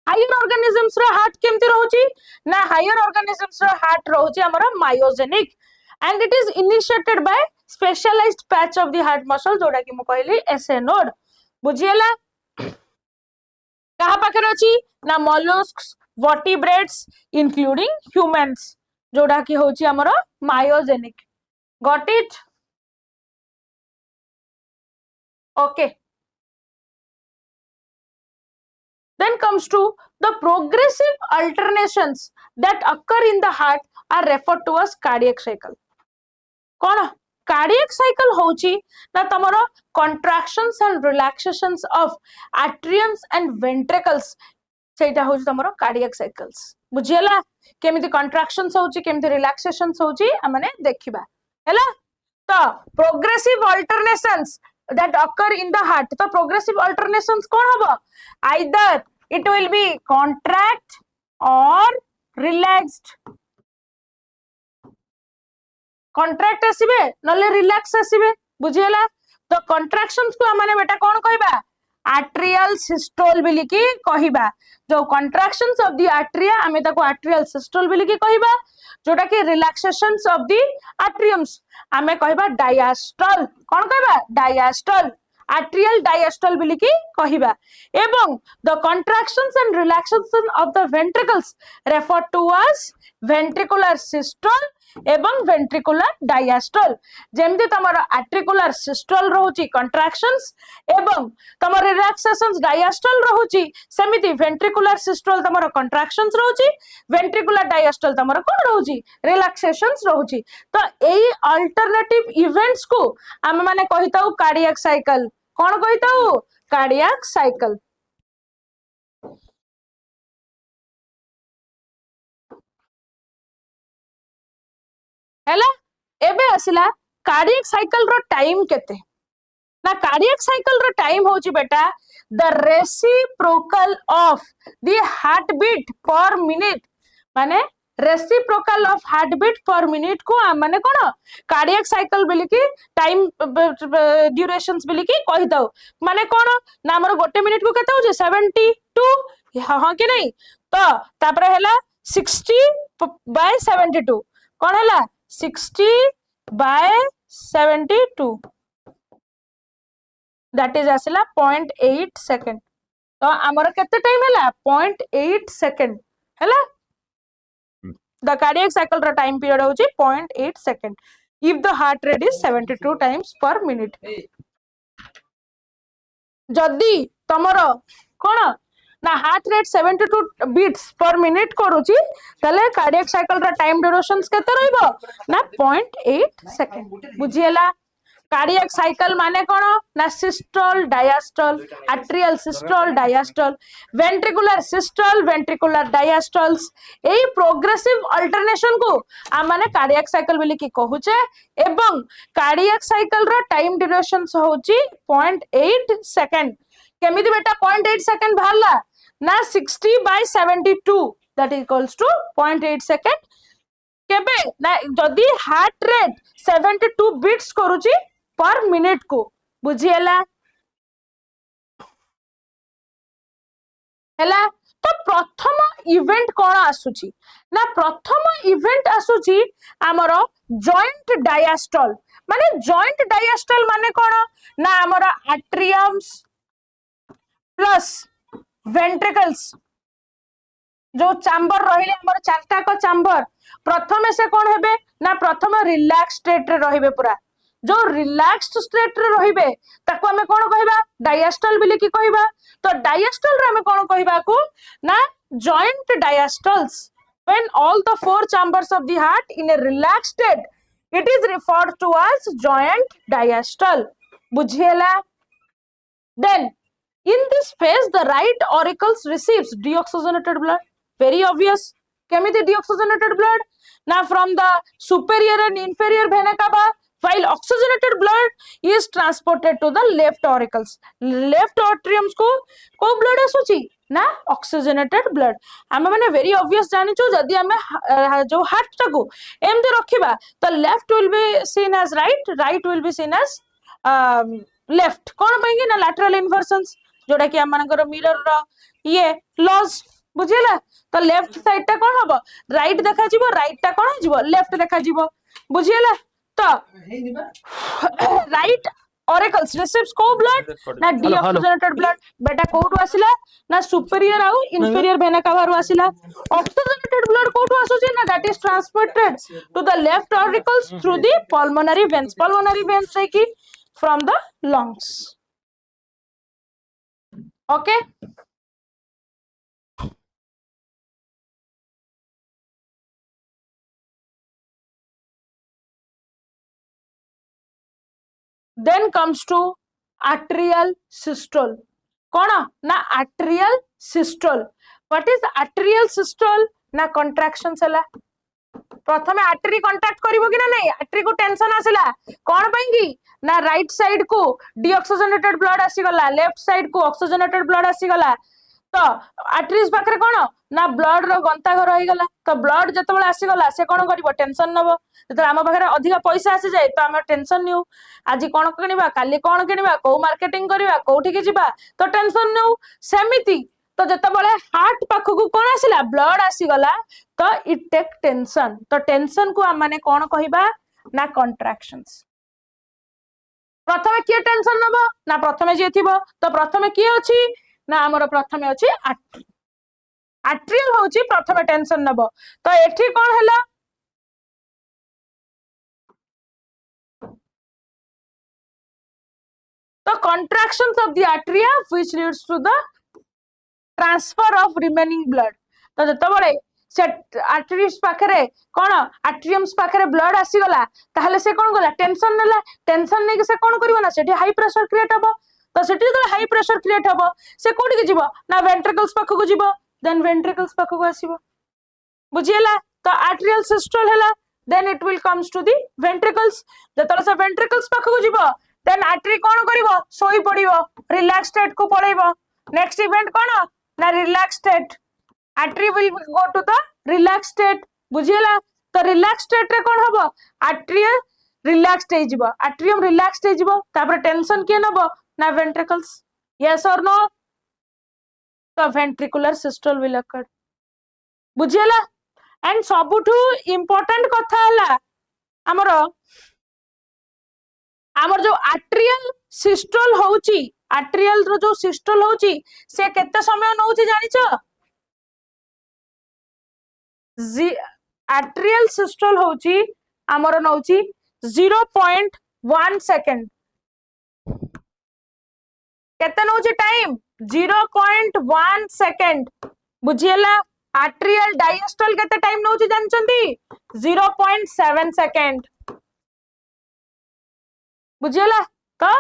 हायर ऑर्गेनिजम्स रो हार्ट केमति रहउची ना हायर ऑर्गेनिजम्स रो हार्ट रहउची हमर myogenic. And it is initiated by specialized patch of the heart muscle जोड़ा कि मु कहली SA node बुझियला. कहा पाखर अछि ना mollusks vertebrates including humans जोड़ा कि होची हमर myogenic. Got it? Okay. Then comes to the progressive alternations that occur in the heart are referred to as cardiac cycle. कौन कार्डियक साइकिल होची ना तमरो contractions and relaxations of atriums and ventricles सेटा होची तमरो कार्डियक साइकिल्स बुझियला. केमिति contractions होची केमिति relaxations होची हमने देखिबा हैला. तो progressive alternations that occur in the heart. तो प्रोग्रेसिव अल्टरनेशंस कोन हबो either it will be contract or relaxed. Contract आसीबे नले रिलैक्स आसीबे बुझियला. तो कॉन्ट्रैक्शंस को हमने बेटा कोन कहबा आर्ट्रियल सिस्टोल बिली की कहबा. जो कॉन्ट्रैक्शंस ऑफ द आर्ट्रिया हमें ताको आर्ट्रियल सिस्टोल बिली की कहबा. जोटा कि रिलैक्सेशंस ऑफ द आर्ट्रियम्स हमें कहबा डायस्टोल. कोन कहबा डायस्टोल आर्ट्रियल डायस्टोल बिली की कहबा. एवं the contractions and relaxation of the ventricles refer to as ventricular systole एवं वेंट्रिकुलर डायस्टोल. जेमति तमर आर्टिकुलर सिस्टोल रहउची कॉन्ट्रैक्शंस एवं तमर रिलैक्सेशंस डायस्टोल रहउची सेमिति वेंट्रिकुलर सिस्टोल तमर कॉन्ट्रैक्शंस रहउची वेंट्रिकुलर डायस्टोल तमर कोन रहउची रिलैक्सेशंस रहउची. तो एई अल्टरनेटिव इवेंट्स को हम माने कहिताऊ कार्डियक साइकिल. कोन कहिताऊ कार्डियक साइकिल. हैला. एबे आसिला कार्डियक साइकिल रो टाइम केते ना कार्डियक साइकिल रो टाइम होची बेटा the reciprocal of the heart beat per minute माने reciprocal of heart beat per minute को माने कोन कार्डियक साइकिल बिली की टाइम ड्यूरेशंस बिली की कहि दउ. माने कोन ना हमर गोटे मिनिट को केते होची 72 हां कि नहीं. तो तापरे हैला 60/72 कोन हैला 60/72 that is आसिला 0.8 सेकंड. तो हमर केते टाइम हैला 0.8 सेकंड हैला. the cardiac cycle रा time period होची 0.8 second if the heart rate is 72 times per minute. जदी तमरो कोन ना heart rate 72 beats per minute करूची तले कार्डियक साइकिल रा टाइम ड्यूरेशंस केते रहइबो ना 0.8 सेकंड बुझियला. कार्डियक साइकिल माने कौन ना systole diastole atrial systole diastole ventricular systole ventricular diastoles एई प्रोग्रेसिव अल्टरनेशन को आ माने कार्डियक साइकिल बोली की कहूचे एवं कार्डियक साइकिल रो टाइम ड्यूरेशन होची 0.8 सेकंड केमिति बेटा 0.8 सेकंड बाहरला ना 60/72 दैट इक्वल्स टू 0.8 सेकंड केबे ना जदी हार्ट रेट 72 बीट्स करूची पर मिनिट को बुझिएला हैला तो प्रथम इवेंट कौन आसुची ना प्रथम इवेंट आसुची आमर जॉइंट डायस्टल माने जॉइंट डायस्टल माने कौन ना आमर आट्रियम्स प्लस वेंट्रिकल्स जो चैम्बर रहिले हमर चारटा को चैम्बर प्रथमे से कौन हेबे ना प्रथम रिलैक्स स्टेट रे रहिबे पूरा जो रिलैक्स्ड स्टेट रे रहिबे ताको हमें कौन कहबा डायस्टल बिले की कहबा तो डायस्टल रे हमें कौन कहबा को ना joint डायस्टल्स when all the four chambers of the heart in a relaxed state it is referred to as joint diastole बुझिएला then in this phase the right auricles receives deoxygenated blood very obvious केमिति deoxygenated blood now from the superior and inferior vena cava while oxygenated blood is transported to the left auricles left atriums को blood आसुची ना oxygenated blood आमे माने very obvious जानि छु जदी आमे जो हार्ट टाको एमते रखिबा तो left will be seen as right will be seen as left कोन पई ना lateral inversions जोड़ा कि हम मानकर मिरर रो ये लॉस बुझिला तो लेफ्ट साइड टा कोन हबो राइट देखा जीवो राइट टा कोन जीवो लेफ्ट देखा जीवो बुझिला तो राइट ऑरिकल्स रिसीव्स को ब्लड ना डीऑक्सीजनेटेड ब्लड बेटा कोठु आसिला ना सुपीरियर आउ इंफीरियर वेना कावा रु आसिला ऑक्सीजनेटेड ब्लड कोठु आसुची ना that is transported to the left auricles through the pulmonary veins की from the lungs okay then comes to atrial systole कौन ना atrial systole what is atrial systole ना contractions हला प्रथमे आर्टरी कंट्रैक्ट करिवो कि ना नहीं आर्टरी को टेंशन आसिला कोन पई की ना राइट साइड को डीऑक्सीजनेटेड ब्लड आसी गला लेफ्ट साइड को ऑक्सीजनेटेड ब्लड आसी गला तो आर्टरीज पाखरे कोन ना ब्लड रो गंता घर होई गला तो ब्लड जते बेला आसी गला से कोन करिवो टेंशन नबो जते हम पाखरे अधिक पैसा आसी जाय तो हम टेंशन निउ आज कोन किनिबा काली कोन किनिबा को मार्केटिंग करिबा कोठी के जिबा तो टेंशन निउ सेमिति तो जते बेले हार्ट पाखु को कोन आसिला ब्लड आसी गला तो इट टेक टेंशन तो टेंशन को हम माने कोन कहिबा ना कॉन्ट्रैक्शंस प्रथमे के टेंशन नबो ना प्रथमे जे थिबो तो प्रथमे के अछि ना हमर प्रथमे अछि आट्रियल होछि प्रथमे टेंशन नबो तो एठी कोन हला तो contractions of the atria which leads to the transfer of remaining blood तो जते बळे से आर्टरीज पाखरे कोन आट्रियम्स पाखरे ब्लड आसी गला ताहले से कोन गला टेंशन नेला टेंशन नै के से कोन करिवो ना सेठी हाई प्रेशर क्रिएट हबो तो सेठी तो हाई प्रेशर क्रिएट हबो से कोठी के जीवो ना वेंट्रिकल्स पाखो को जीवो देन वेंट्रिकल्स पाखो को आसीबो बुझियला तो आर्टरियल सिस्टोल हला then it will comes to the ventricles जतले से वेंट्रिकल्स पाखो को जीवो देन आर्टरी कोन करिवो सोई पड़िवो रिलैक्स स्टेट को पळेइबो नेक्स्ट इवेंट कोन ना relax state artery will go to the relax state बुझियला तो रिलैक्स स्टेट रे कोन हबो आर्टरियल रिलैक्स्ड हे जिवो आर्टरियम रिलैक्स्ड हे जिवो तापर टेंशन के नबो ना वेंट्रिकल्स यस और नो तो वेंट्रिकुलर सिस्टोल विल अकर बुझियला एंड सबुठु इंपोर्टेंट कथा हला हमर जो आर्टरियल सिस्टोल होउची आर्टरियल रो जो सिस्टोल होउची से केते समय नउची जानिचो आर्टरियल सिस्टोल होउची हमर नउची 0.1 सेकंड केते नउची टाइम 0.1 सेकंड बुझियला आर्टरियल डायस्टोल केते टाइम नउची जानचंती 0.7 सेकंड बुझीला तो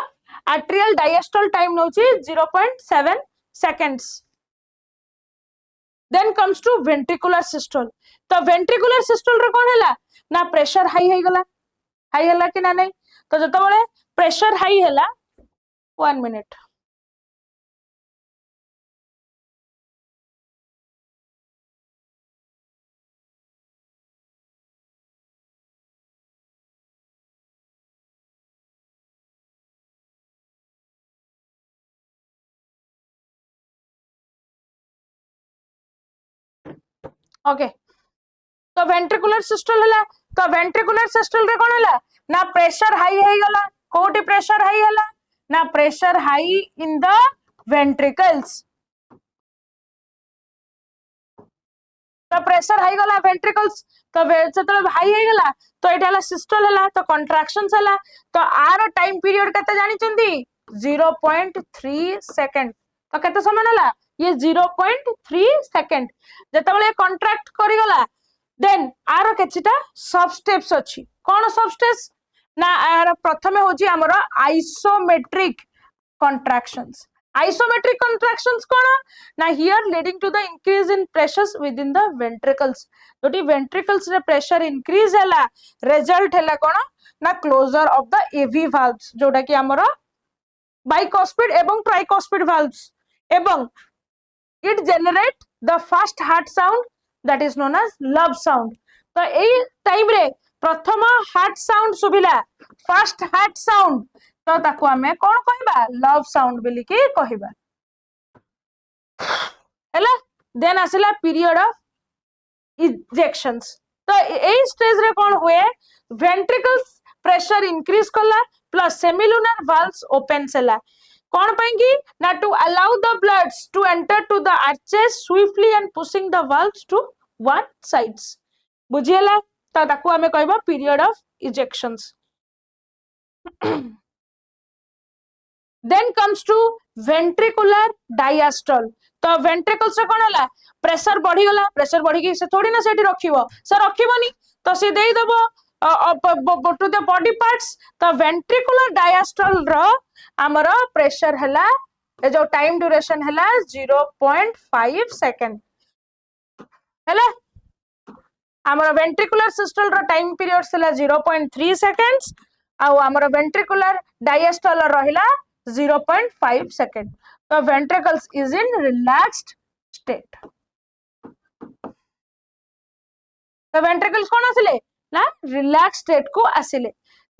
atrial diastole time नउची 0.7 seconds. Then comes to ventricular systole. तो ventricular systole रे कोन हैला ना प्रेशर हाई हे गला, हाई हैला कि ना नहीं, तो जतो बळे प्रेशर हाई हैला 1 मिनिट ओके तो वेंट्रिकुलर सिस्टल हला तो वेंट्रिकुलर सिस्टल रे कोन हला ना प्रेशर हाई हे गला, कोठी प्रेशर हाई हला ना pressure high in the ventricles, तो प्रेशर हाई गला वेंट्रिकल्स तो जतले हाई हे गला तो एटा हला सिस्टल हला तो कंट्रैक्शंस हला तो आर टाइम पीरियड कते जानि चंदी 0.3 सेकंड तो कते समय हला ये 0.3 सेकंड जतले कंट्रैक्ट करि गला देन आर केचिटा सब स्टेप्स अछि कोन सब स्टेप्स ना आर प्रथमे होजी हमर आइसोमेट्रिक contractions. Isometric contractions कोन ना here leading to the increase in pressures within the ventricles. जोटी ventricles रे pressure increase हैला result हैला कोन ना closure of the AV valves जोटा कि हमर bicuspid एवं tricuspid valves एवं it generate the first heart sound that is known as love sound. तो एई टाइम रे प्रथम हार्ट साउंड सुबिला फर्स्ट हार्ट साउंड तो ताको हमें कोन कहबा लव साउंड बोली के कहबा हैला देन आसिला पीरियड ऑफ इजेक्शंस तो एई स्टेज रे कोन हुए वेंट्रिकल्स प्रेशर इंक्रीज कला प्लस सेमिलुनर वाल्व्स ओपन सेला कोन पाएंगी ना to allow the bloods to enter to the arches swiftly and pushing the valves to one sides बुझियला तो ताको हमें कहबा period of ejections then comes to ventricular diastole तो ventricles से कोन हला प्रेशर बढ़ी गला प्रेशर बढ़ी के से थोड़ी ना सेठी रखिबो से रखिबोनी तो से देई देबो टू द बॉडी पार्ट्स तो ventricular diastole रो हमर प्रेशर हला ए जो टाइम ड्यूरेशन हला 0.5 सेकंड हला हमर ventricular systole रो टाइम पीरियड हला 0.3 सेकंड्स आ हमर ventricular diastole रहिला 0.5 सेकंड तो ventricles is in relaxed state तो ventricles कोन आसिले ना relaxed state को आसिले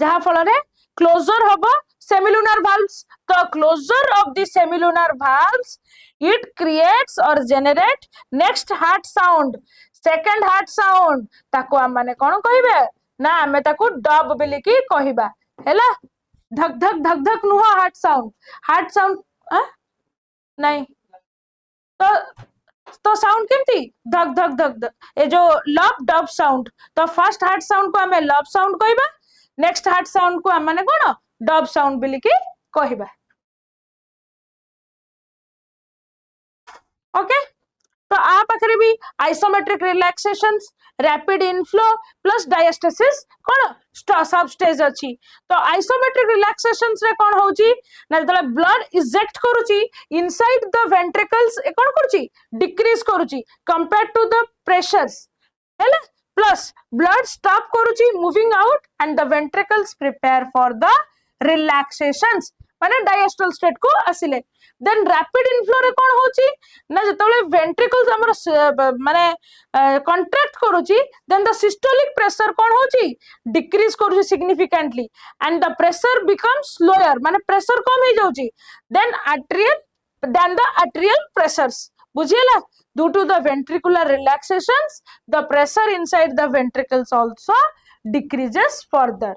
जहा फल रे क्लोजर हबो सेमिलुनर valves तो closure of the semilunar valves it creates or generate next heart sound second heart sound ताको हम माने कोन कहिबे ना हमें ताको डब बोली की कहिबा हैला धक धक नुह हार्ट साउंड नहीं तो साउंड केमती धक धक धक धक ए जो लव डब साउंड तो फर्स्ट हार्ट साउंड को हमें लव साउंड कहबा नेक्स्ट हार्ट साउंड को हम माने कोन डब साउंड बोली की कहबा ओके तो आ पाखरे भी isometric relaxations rapid inflow plus diastasis कोन सब स्टेज अछि तो आइसोमेट्रिक रिलैक्सेशंस रे कोन होउची ना जतले ब्लड इजेक्ट करूची इनसाइड द वेंट्रिकल्स ए कोन करूची डिक्रीज करूची कंपेयर टू द प्रेशर्स हैला प्लस ब्लड स्टॉप करूची moving out and the ventricles prepare for the relaxations माने डायस्टोल स्टेट को आसिले देन रैपिड इनफ्लो रे कोन होची ना जतले वेंट्रिकल्स हमर माने कॉन्ट्रैक्ट करूची देन द सिस्टोलिक प्रेशर कोन होची डिक्रीज करूची significantly and the pressure becomes lower माने प्रेशर कम हे जाउची देन द आर्टेरियल प्रेशर्स बुझियला due to the ventricular relaxations the pressure inside the ventricles also decreases further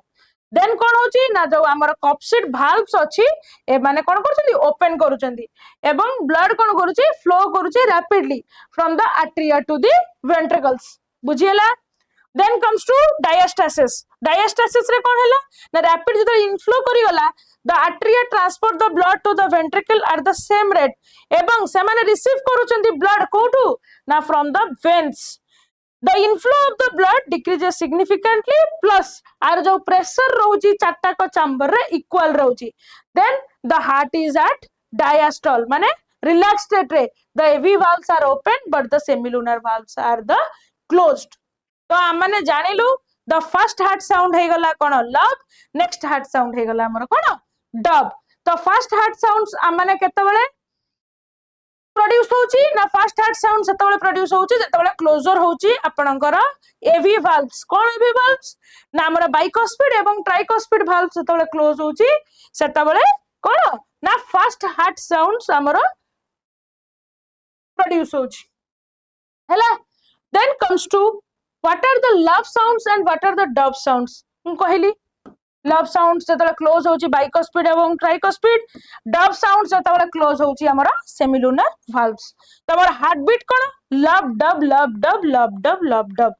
then कोन होची ना जो हमर कॉप्सिड वाल्व्स अछि ए माने कोन करछंती ओपन करूछंती एवं ब्लड कोन करूची फ्लो करूची rapidly from the arteria to the ventricles बुझियला देन कम्स टू डायस्टेसिस रे कोन हैला ना रैपिड जतो इनफ्लो करी गला the arteria transport the blood to the ventricle at the same rate एवं से माने रिसीव करूछंती ब्लड कोठू ना from the veins the inflow of the blood decreases significantly plus आर जो pressure रोची चारटा को chamber रे equal रोची then the heart is at diastole माने relaxed state रे the AV valves are open but the semilunar valves are the closed तो आम माने जानिलु the first heart sound हे गला कोन love next heart sound हे गला हमर कोन dove तो first heart sounds आम माने केते बेले प्रोड्यूस होची ना फास्ट हार्ट साउंड सेतबेले प्रोड्यूस होची जेतबेले क्लोजर होची आपनकर एवी वाल्व्स कोन एवी वाल्व्स ना हमर बाइकस्पिड एवं ट्राइकस्पिड वाल्व सेतबेले क्लोज होची सेतबेले कोन ना फास्ट हार्ट साउंड्स हमर प्रोड्यूस होची हैला then comes to what are the lub sounds and what are the dub sounds हम कहली लव साउंड जेतबेले क्लोज होची बाइकस्पिड एवं ट्राइकस्पिड डव साउंड जेतबेले क्लोज होची हमरा सेमिलुनर वाल्व्स तो हमर हार्ट बीट कोन lub dub lub dub lub dub lub dub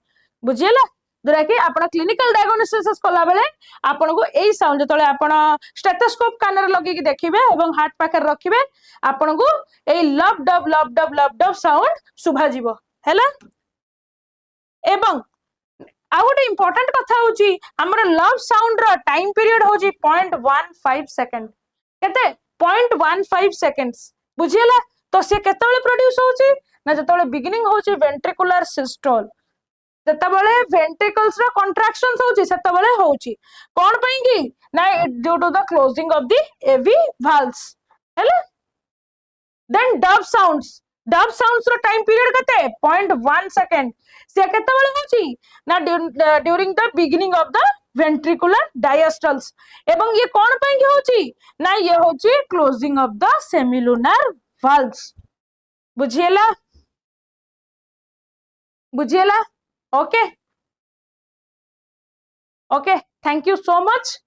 बुझियला जरा कि आपण क्लिनिकल डायग्नोसिस कला बेले आपण को एई साउंड जेतबेले आपण स्टेथोस्कोप कानर लगे कि देखिबे एवं हार्ट पाखर रखिबे आपण को एई lub dub lub dub lub dub sound सुभा जीवो हैला एवं आ गोटे इंपोर्टेंट कथा होची हमर लव साउंड रो टाइम पीरियड होची 0.15 सेकंड केते 0.15 सेकंड्स बुझियला तो से केतबेले प्रोड्यूस होची ना जेतबेले बिगिनिंग होची वेंट्रिकुलर सिस्टोल जेतबेले वेंट्रिकल्स रो कॉन्ट्रैक्शंस होची सेतबेले होची कोन पई की ना due to the closing of the AV valves हैला देन डव साउंड्स रो टाइम पीरियड केते 0.1 सेकंड से केतबेले होची ना during the beginning of the ventricular diastoles एवं ये कोन पई के होची ना ये होची closing of the semilunar valves बुझियला okay okay thank you so much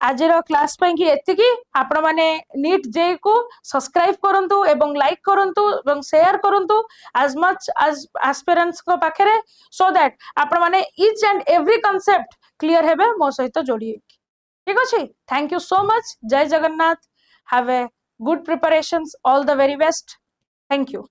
आज क्लास कि एतिकी आपण माने नीट जे को सब्सक्राइब करंतु एवं लाइक करंतु एवं शेयर करंतु as much as aspirants को पाखरे so that आपण माने each and every concept clear हेबे मो सहित जोड़ी ठीक अछि थैंक यू सो मच जय Jagannath have a good preparations all the very best thank you